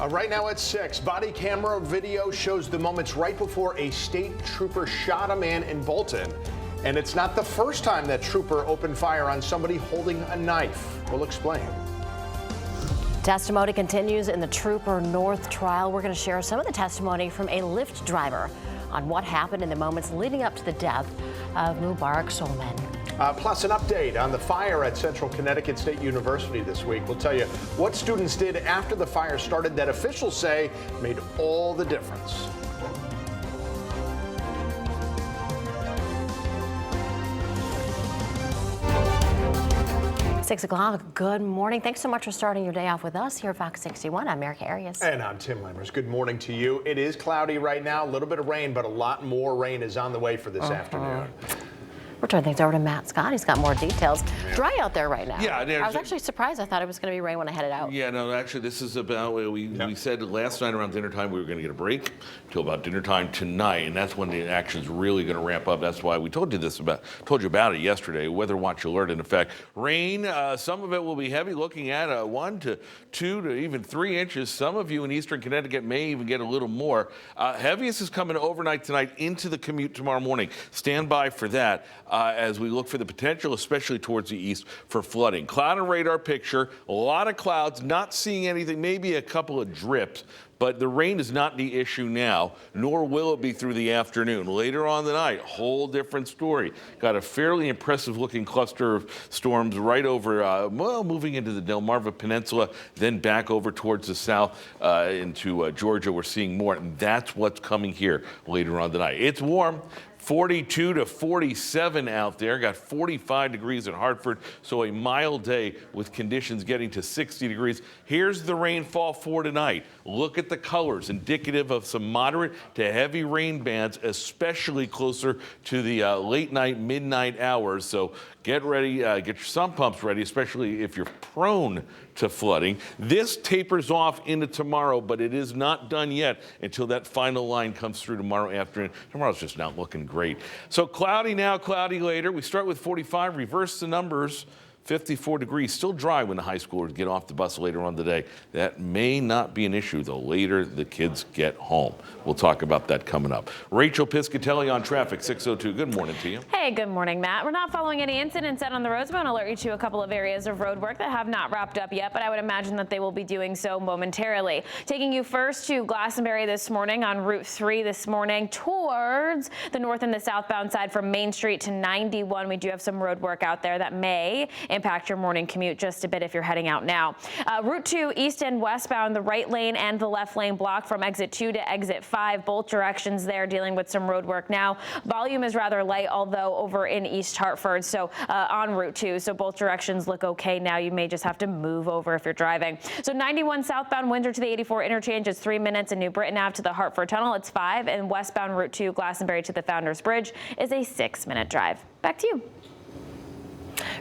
Right now at 6, body camera video shows the moments right before a state trooper shot a man in Bolton. And it's not the first time that trooper opened fire on somebody holding a knife. We'll explain. Testimony continues in the Trooper North trial. We're going to share some of the testimony from a Lyft driver on what happened in the moments leading up to the death of Mubarak Solman. Plus an update on the fire at Central Connecticut State University this week. We'll tell you what students did after the fire started that officials say made all the difference. 6 o'clock. Good morning. Thanks so much for starting your day off with us here at Fox 61. I'm Erica Arias. And I'm Tim Lammers. Good morning to you. It is cloudy right now, a little bit of rain, but a lot more rain is on the way for this afternoon. We're turning things over to Matt Scott. He's got more details. Yeah. Dry out there right now. Yeah, I was actually surprised. I thought it was going to be rain when I headed out. Yeah, no, actually, this is about, we said last night around dinner time we were going to get a break till about dinner time tonight, and that's when the action's really going to ramp up. That's why we told you about it yesterday. Weather watch alert in effect. Rain, some of it will be heavy, looking at 1 to 2 to even 3 inches. Some of you in eastern Connecticut may even get a little more. Heaviest is coming overnight tonight into the commute tomorrow morning. Stand by for that as we look for the potential, especially towards the east, for flooding. Cloud and radar picture, a lot of clouds, not seeing anything, maybe a couple of drips. But the rain is not the issue now, nor will it be through the afternoon. Later on the night, whole different story. Got a fairly impressive looking cluster of storms right over, moving into the Delmarva Peninsula, then back over towards the south into Georgia. We're seeing more, and that's what's coming here later on tonight. It's warm. 42 to 47 out there. Got 45 degrees in Hartford, so a mild day with conditions getting to 60 degrees. Here's the rainfall for tonight. Look at the colors, indicative of some moderate to heavy rain bands, especially closer to the late night, midnight hours. So get ready, get your sump pumps ready, especially if you're prone to flooding. This tapers off into tomorrow, but it is not done yet until that final line comes through tomorrow afternoon. Tomorrow's just not looking great. So cloudy now, cloudy later. We start with 45, reverse the numbers. 54 degrees, still dry when the high schoolers get off the bus later on today. That may not be an issue the later the kids get home. We'll talk about that coming up. Rachel Piscatelli on traffic, 602. Good morning to you. Hey, good morning, Matt. We're not following any incidents out on the roads. I'm going to alert you to a couple of areas of road work that have not wrapped up yet, but I would imagine that they will be doing so momentarily. Taking you first to Glastonbury this morning on Route 3 this morning towards the north and the southbound side from Main Street to 91. We do have some road work out there that may impact your morning commute just a bit if you're heading out now. Route 2 east and westbound, the right lane and the left lane blocked from exit 2 to exit 5, both directions there, dealing with some road work now. Volume is rather light, although over in East Hartford, so on Route 2, so both directions look okay now. You may just have to move over if you're driving. So 91 southbound Windsor to the 84 interchange is 3 minutes, and New Britain Ave to the Hartford Tunnel, it's 5, and westbound Route 2 Glastonbury to the Founders Bridge is a 6-minute drive. Back to you.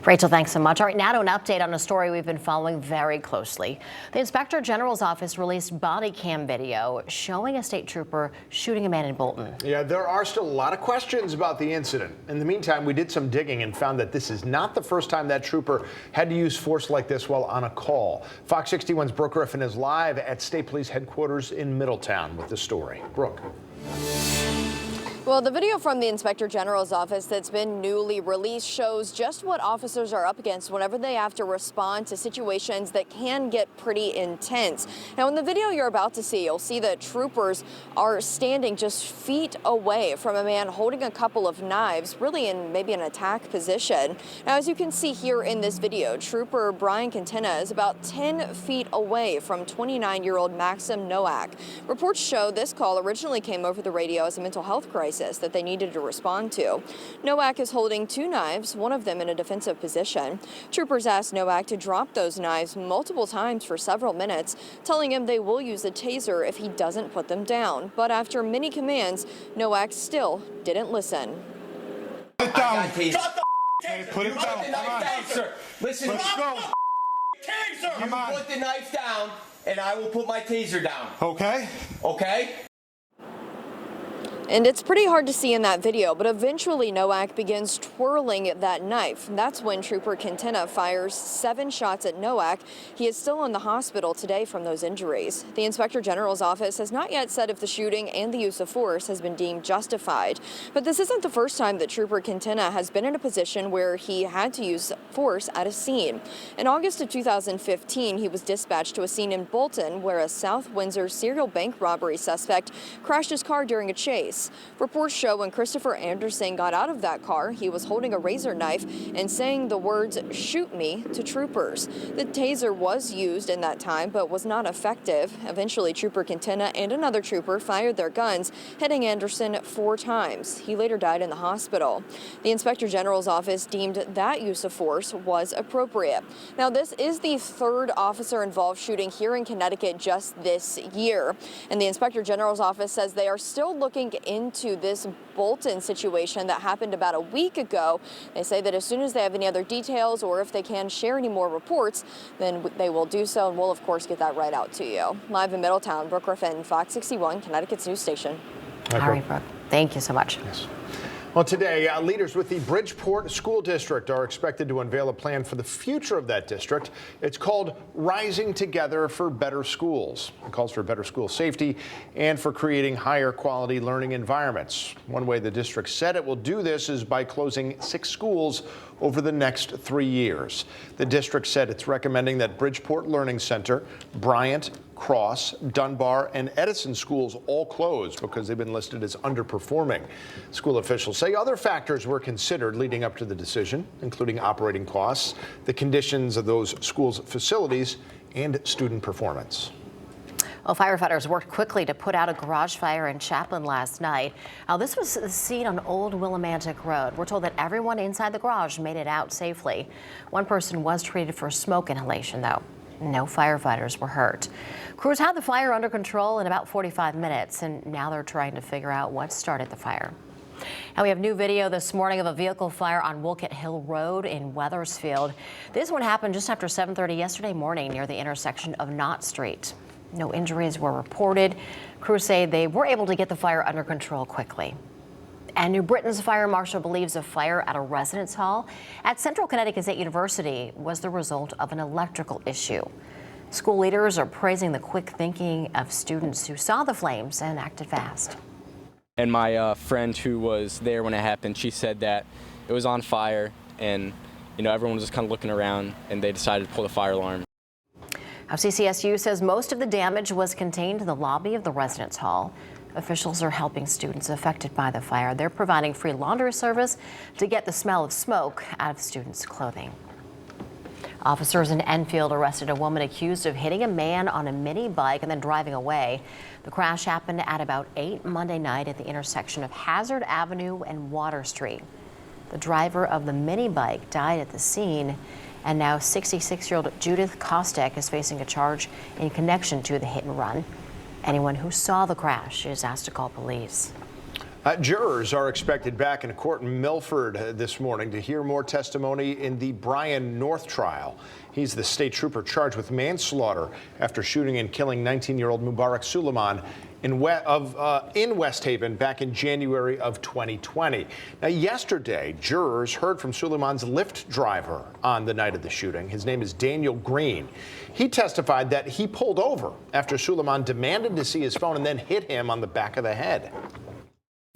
Rachel, thanks so much. All right, now to an update on a story we've been following very closely. The Inspector General's office released body cam video showing a state trooper shooting a man in Bolton. Yeah, there are still a lot of questions about the incident. In the meantime, we did some digging and found that this is not the first time that trooper had to use force like this while on a call. Fox 61's Brooke Griffin is live at State Police headquarters in Middletown with the story. Brooke. Well, the video from the Inspector General's office that's been newly released shows just what officers are up against whenever they have to respond to situations that can get pretty intense. Now, in the video you're about to see, you'll see that troopers are standing just feet away from a man holding a couple of knives, really in maybe an attack position. Now, as you can see here in this video, Trooper Brian Cantina is about 10 feet away from 29-year-old Maxim Nowak. Reports show this call originally came over the radio as a mental health crisis that they needed to respond to. Nowak is holding 2 knives, one of them in a defensive position. Troopers asked Nowak to drop those knives multiple times for several minutes, telling him they will use a taser if he doesn't put them down. But after many commands, Nowak still didn't listen. Put it down. Put it down. Come on. Sir, listen. Let's go. Taser. Come on. Put the knife down, and I will put my taser down. Okay. Okay? And it's pretty hard to see in that video, but eventually Nowak begins twirling that knife. That's when Trooper Quintana fires 7 shots at Nowak. He is still in the hospital today from those injuries. The Inspector General's office has not yet said if the shooting and the use of force has been deemed justified. But this isn't the first time that Trooper Quintana has been in a position where he had to use force at a scene. In August of 2015, he was dispatched to a scene in Bolton where a South Windsor serial bank robbery suspect crashed his car during a chase. Reports show when Christopher Anderson got out of that car, he was holding a razor knife and saying the words, "Shoot me," to troopers. The taser was used in that time, but was not effective. Eventually, Trooper Quintana and another trooper fired their guns, hitting Anderson 4 times. He later died in the hospital. The Inspector General's office deemed that use of force was appropriate. Now, this is the 3rd officer-involved shooting here in Connecticut just this year. And the Inspector General's office says they are still looking into this Bolton situation that happened about a week ago. They say that as soon as they have any other details or if they can share any more reports, then they will do so, and we'll of course get that right out to you. Live in Middletown, Brooke Griffin, Fox 61, Connecticut's news station. All right, Brooke. Thank you so much. Yes. Well, today, leaders with the Bridgeport School District are expected to unveil a plan for the future of that district. It's called Rising Together for Better Schools. It calls for better school safety and for creating higher quality learning environments. One way the district said it will do this is by closing 6 schools over the next 3 years. The district said it's recommending that Bridgeport Learning Center, Bryant, Cross, Dunbar, and Edison schools all close because they've been listed as underperforming. School officials say other factors were considered leading up to the decision, including operating costs, the conditions of those schools' facilities, and student performance. Well, firefighters worked quickly to put out a garage fire in Chaplin last night. Now, this was the scene on Old Willimantic Road. We're told that everyone inside the garage made it out safely. One person was treated for smoke inhalation, though. No firefighters were hurt. Crews had the fire under control in about 45 minutes, and now they're trying to figure out what started the fire. Now we have new video this morning of a vehicle fire on Wolcott Hill Road in Wethersfield. This one happened just after 7:30 yesterday morning near the intersection of Knott Street. No injuries were reported. Crews say they were able to get the fire under control quickly. And New Britain's fire marshal believes a fire at a residence hall at Central Connecticut State University was the result of an electrical issue. School leaders are praising the quick thinking of students who saw the flames and acted fast. And my friend who was there when it happened, she said that it was on fire and, everyone was just kind of looking around and they decided to pull the fire alarm. Now, CCSU says most of the damage was contained in the lobby of the residence hall. Officials are helping students affected by the fire. They're providing free laundry service to get the smell of smoke out of students' clothing. Officers in Enfield arrested a woman accused of hitting a man on a mini bike and then driving away. The crash happened at about 8 Monday night at the intersection of Hazard Avenue and Water Street. The driver of the mini bike died at the scene, and now 66-year-old Judith Kostek is facing a charge in connection to the hit and run. Anyone who saw the crash is asked to call police. Jurors are expected back in court in Milford this morning to hear more testimony in the Brian North trial. He's the state trooper charged with manslaughter after shooting and killing 19-year-old Mubarak Suleiman in West Haven back in January of 2020. Now, yesterday, jurors heard from Suleiman's Lyft driver on the night of the shooting. His name is Daniel Green. He testified that he pulled over after Suleiman demanded to see his phone and then hit him on the back of the head.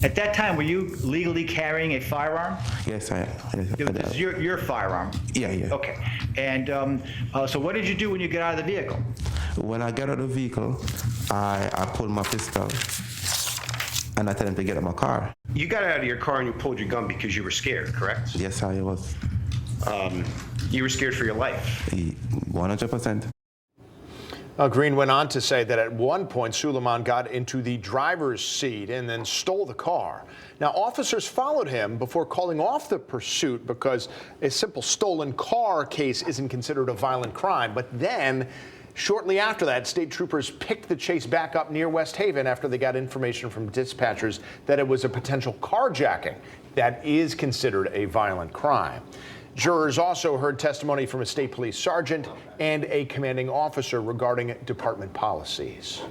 At that time, were you legally carrying a firearm? Yes, I am. This is your firearm? Yeah. Okay. And so what did you do when you got out of the vehicle? When I got out of the vehicle, I pulled my pistol and I told him to get out of my car. You got out of your car and you pulled your gun because you were scared, correct? Yes, I was. You were scared for your life? 100%. Green went on to say that at one point, Suleiman got into the driver's seat and then stole the car. Now, officers followed him before calling off the pursuit because a simple stolen car case isn't considered a violent crime. But then, shortly after that, state troopers picked the chase back up near West Haven after they got information from dispatchers that it was a potential carjacking. That is considered a violent crime. Jurors also heard testimony from a state police sergeant and a commanding officer regarding department policies.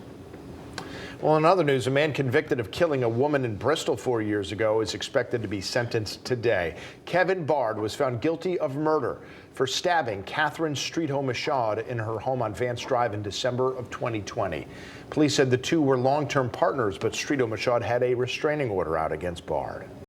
Well, in other news, a man convicted of killing a woman in Bristol 4 years ago is expected to be sentenced today. Kevin Bard was found guilty of murder for stabbing Catherine Streetho-Machad in her home on Vance Drive in December of 2020. Police said the two were long-term partners, but Streetho-Machad had a restraining order out against Bard.